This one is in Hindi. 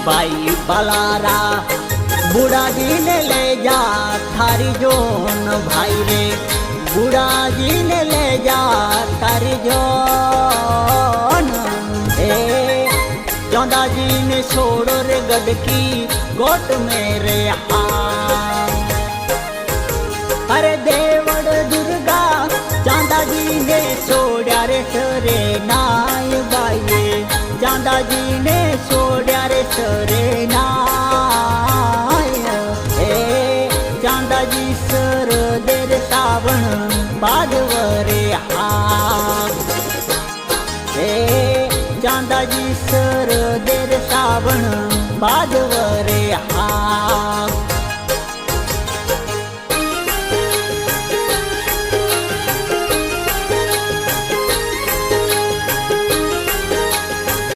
भाई बलारा बूढ़ा जी ने ले जा थारी जोन भाई रे बूढ़ा जी ने ले जा थारी जोन चौंदा जी ने छोड़ो रे गडकी गोट मेरे अरे देवड़ दुर्गा चांदा जी ने छोड़ा रे सरे नाय बाइये चांदा जी ने छोड़ा रे सरे नाय चांदा जी सर देर सावण बाजवरे चांदा जी सर देर सावण बाजवरे